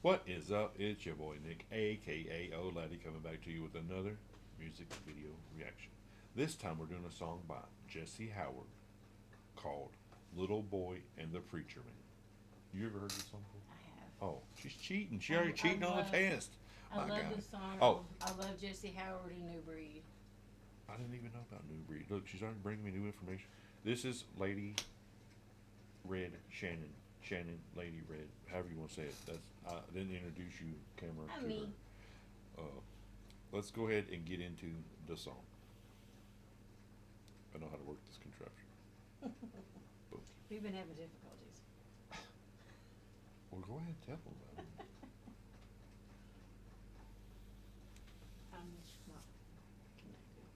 What is up? It's your boy Nick, aka O Laddie, coming back to you with another music video reaction. This time we're doing a song by Jesse Howard called Little Boy and the Preacher Man. You ever heard this song before? I have. Oh, she's cheating. She already cheating on the test. I love God. this song. Oh. I love Jesse Howard and New Breed. I didn't even know about New Breed. Look, she's already bringing me new information. This is Lady Red Shannon. Shannon, Lady Red, however you want to say it. That's I didn't introduce you, camera. I to mean. her. Let's go ahead and get into the song. I know how to work this contraption. Boom. We've been having difficulties. Well, go ahead and tell them about it. I'm not connected.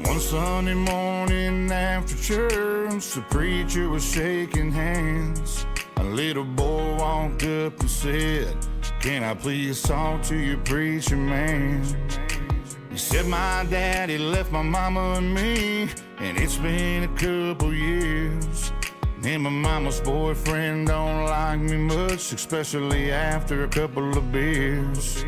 One Sunday morning after church, the preacher was shaking hands. A little boy walked up and said, "Can I please talk to you, preacher man?" He said, "My daddy left my mama and me, and it's been a couple years. And my mama's boyfriend don't like me much, especially after a couple of beers.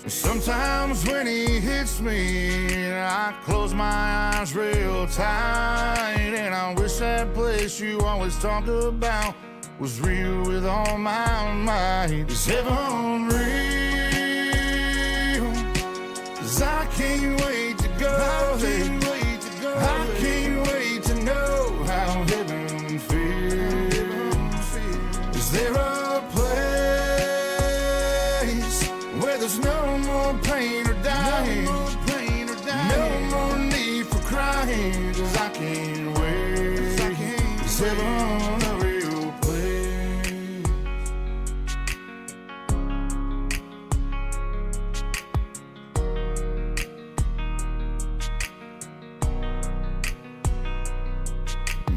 Sometimes when he hits me, I close my eyes real tight, and I wish that place you always talk about was real with all my might. Is heaven real? 'Cause I can't wait to go. I can't wait to know how heaven feels. Is there a place where there's no more pain or dying, no more need for crying? 'Cause I can't wait. Is heaven a real place?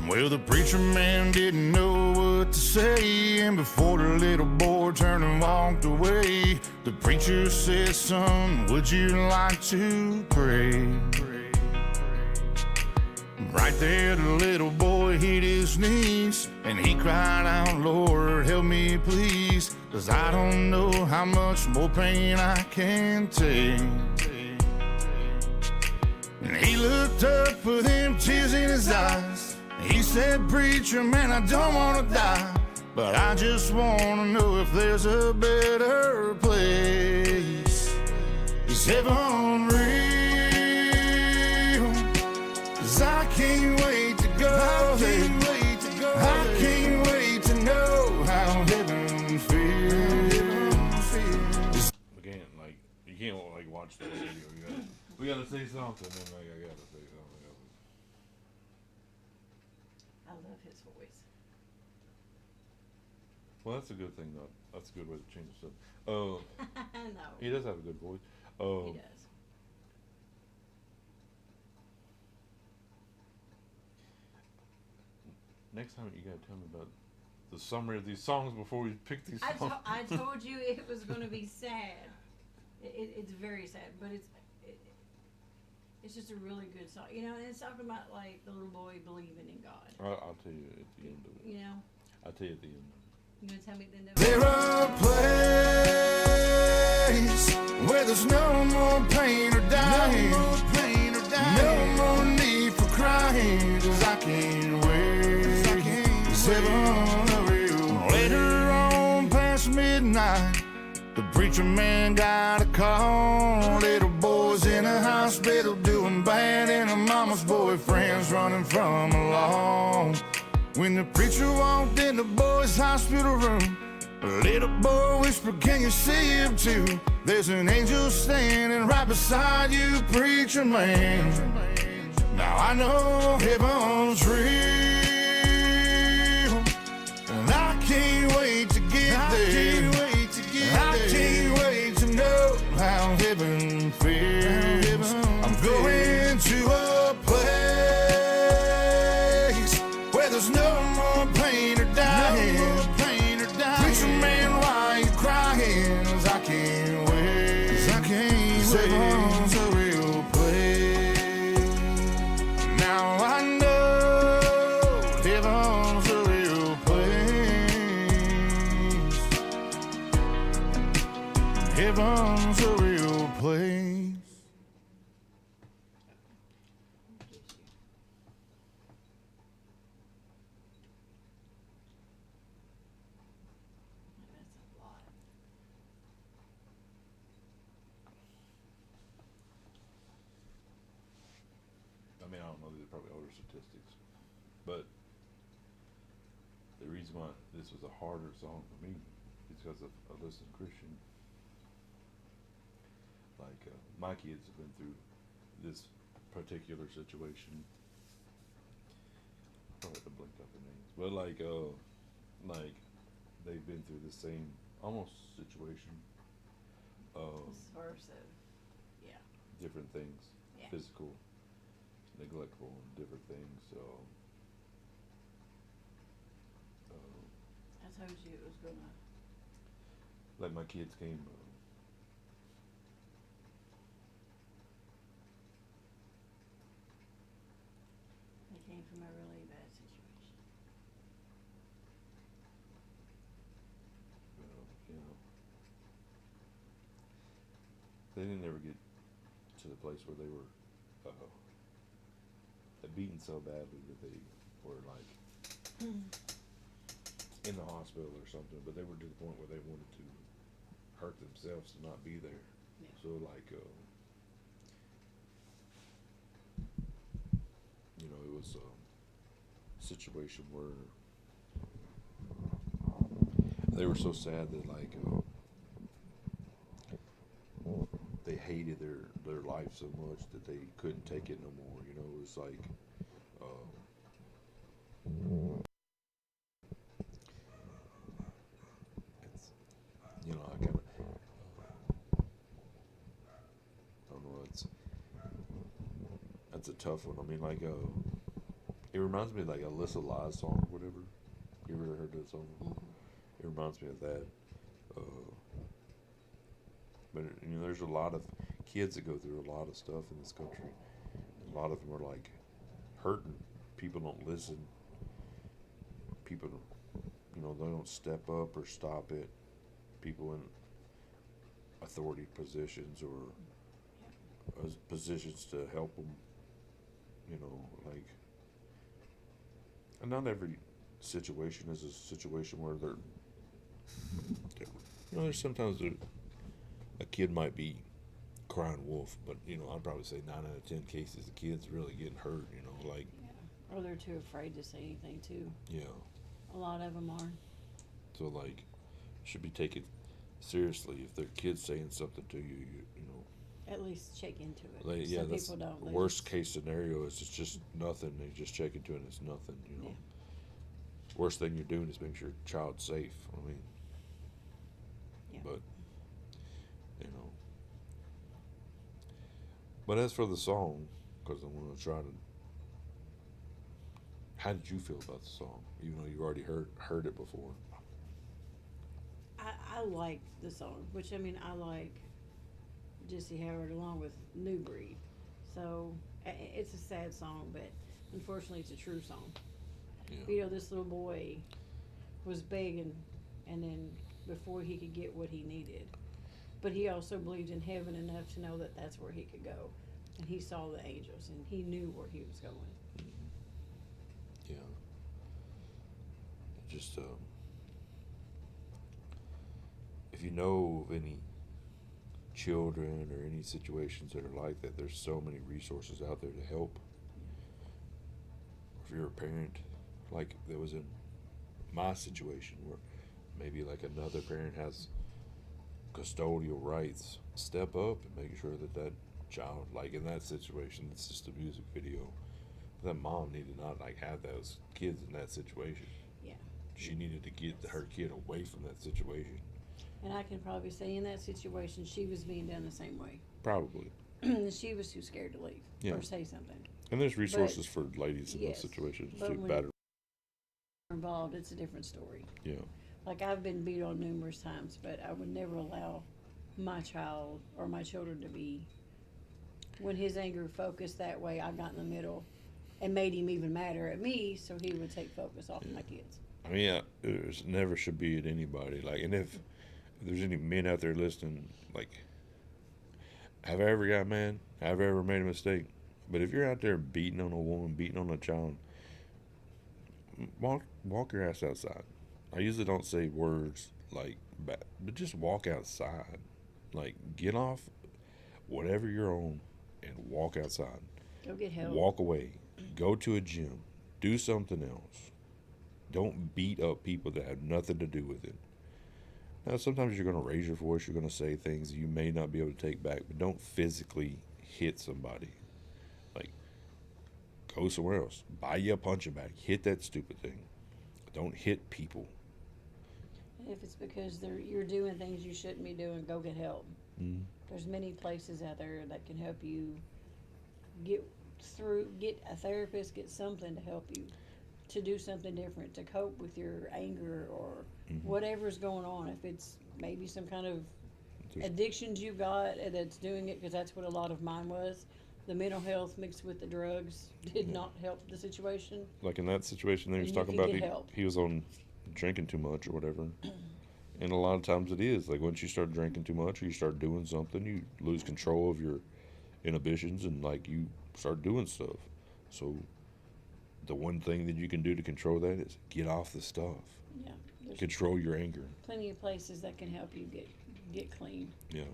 Well, the preacher man didn't know what to say, and before the little boy turned and walked away, the preacher said, "Son, would you like to pray?" Right there, the little boy hit his knees, and he cried out, "Lord, help me please, 'cause I don't know how much more pain I can take." And he looked up with them tears in his eyes. He said, "Preacher man, I don't want to die, but I just want to know if there's a better place. Is heaven real? 'Cause I can't wait to go. I can't wait to know how heaven feels." Again, like you can't like watch the video. We gotta say something, and like I gotta say something. I love his voice. Well, that's a good thing, though. That's a good way to change the stuff. No. He does have a good voice. He does. Next time, you gotta tell me about the summary of these songs before we pick these songs. I told you it was going to be sad. It's very sad, but it's just a really good song. You know, and it's talking about like the little boy believing in God. I'll tell you at the end of it. You know? I'll tell you at the end. You going to tell me at the end of it? There a place where there's no more pain or dying, no more need for crying, 'cause I can't wait. Is heaven a real? Later on past midnight, the preacher man got a call. Little boy's in a hospital doing bad, and her mama's boyfriend's running from the law. When the preacher walked in the boy's hospital room, a little boy whispered, "Can you see him too? There's an angel standing right beside you, preacher man." Now I know heaven's real, and I can't wait to get there. I can't wait to know how heaven feels. I'm going to a place where there's no more pain or dying. Preacher man, why you crying? 'Cause I can't wait. heaven's a real place. That's a lot. I mean, I don't know, these are probably older statistics, but the reason why this was a harder song for me is because of a listen Christian. Like, my kids have been through this particular situation. Probably have to blink up their names, but like they've been through the same almost situation. As far as yeah. Different things, Yeah. physical, neglectful, and different things. So, I told you it was gonna. like my kids came. They came from a really bad situation. You know, they didn't ever get to the place where they were beaten so badly that they were like in the hospital or something, but they were to the point where they wanted to hurt themselves to not be there. Yeah. So like, you know, it was a situation where they were so sad that like they hated their life so much that they couldn't take it no more. You know, it was like it's, you know, I kind of I don't know. That's a tough one. I mean, like it reminds me of like Alyssa Lai's song, or whatever. You ever heard that song? It reminds me of that. But you know, there's a lot of kids that go through a lot of stuff in this country. A lot of them are like hurting. People don't listen. People, you know, they don't step up or stop it. People in authority positions or positions to help them. You know, like, and not every situation is a situation where they're, you know, there's sometimes a kid might be crying wolf, but you know, I'd probably say 9 out of 10 cases the kid's really getting hurt. You know, like, Yeah. Or they're too afraid to say anything too. yeah. A lot of them are. So like, should be taken seriously if their kid's saying something to you. You know, At least check into it. like, yeah, Some that's people don't. They worst just- case scenario is it's just nothing. They just check into it and it's nothing. You know, Yeah. worst thing you're doing is making sure your child's safe. I mean, Yeah. but you know. But as for the song, because I'm gonna try to. How did you feel about the song, even though you already heard it before? I like the song, which I mean I like Jesse Howard along with New Breed. So it's a sad song, but unfortunately it's a true song. Yeah. You know, this little boy was begging, and then before he could get what he needed, but he also believed in heaven enough to know that that's where he could go, and he saw the angels and he knew where he was going. Yeah. Just if you know of any children or any situations that are like that, there's so many resources out there to help. If you're a parent, like that was in my situation, where maybe like another parent has custodial rights, step up and make sure that that child, like in that situation, it's just a music video. That mom needed not like have those kids in that situation. Yeah. She needed to get her kid away from that situation. And I can probably say in that situation, she was being done the same way. Probably. She was too scared to leave Yeah. or say something. And there's resources for ladies in yes, those situations but too. when Better. Involved, it's a different story. Yeah. Like I've been beat on numerous times, but I would never allow my child or my children to be. When his anger focused that way, I got in the middle and made him even madder at me, so he would take focus off of my kids. I mean, yeah, it never should be at anybody. Like, and if if there's any men out there listening, like, have I ever got mad? Have I ever made a mistake? But if you're out there beating on a woman, beating on a child, walk your ass outside. I usually don't say words like that, but just walk outside. Like, get off whatever you're on and walk outside. Go get help. Walk away. Go to a gym. Do something else. Don't beat up people that have nothing to do with it. Now, sometimes you're going to raise your voice. You're going to say things you may not be able to take back, but don't physically hit somebody. Like, go somewhere else. Buy you a punching bag. Hit that stupid thing. Don't hit people. If it's because you're doing things you shouldn't be doing, go get help. Mm. There's many places out there that can help you get a therapist, get something to help you to do something different, to cope with your anger or whatever's going on. If it's maybe some kind of addictions you got that's doing it, because that's what a lot of mine was. The mental health mixed with the drugs did not help the situation. Like in that situation that he was And you talking can about, get help. he was on drinking too much or whatever. And a lot of times it is. Like, once you start drinking too much or you start doing something, you lose control of your inhibitions and, like, you start doing stuff. So the one thing that you can do to control that is get off the stuff. Yeah, there's Control your anger. plenty of places that can help you get clean. Yeah.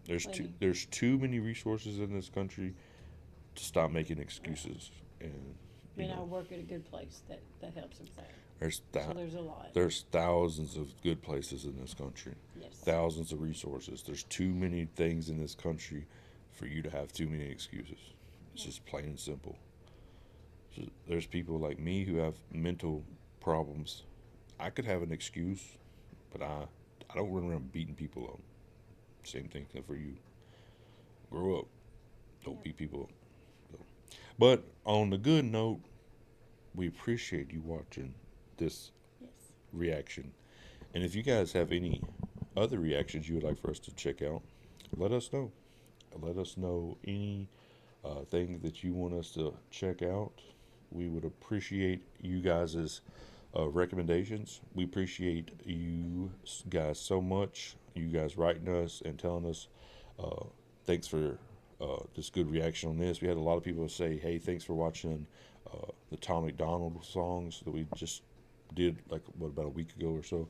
There's Plenty. there's too many resources in this country to stop making excuses. And you And I know, work at a good place that helps with that. there's So there's a lot. there's thousands of good places in this country. Yes. Thousands of resources. There's too many things in this country for you to have too many excuses. It's just plain and simple. So there's people like me who have mental problems. I could have an excuse, but I don't run around beating people up. Same thing for you. Grow up. Don't beat people up. So. But on the good note, we appreciate you watching this Yes. reaction. And if you guys have any other reactions you would like for us to check out, let us know. Let us know any thing that you want us to check out. We would appreciate you guys' recommendations. We appreciate you guys so much. You guys writing us and telling us thanks for this good reaction on this. We had a lot of people say, hey, thanks for watching the Tom McDonald songs that we just did, like, about a week ago or so.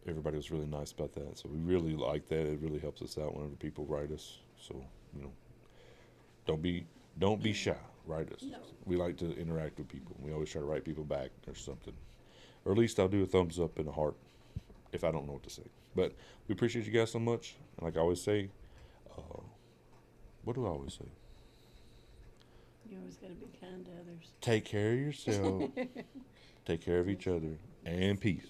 Everybody was really nice about that. So we really like that. It really helps us out whenever people write us. So, don't be shy. Write us. No. We like to interact with people. We always try to write people back or something. Or at least I'll do a thumbs up and a heart if I don't know what to say. But we appreciate you guys so much. And like I always say, what do I always say? You always got to be kind to others. Take care of yourself. Take care of each other. And peace.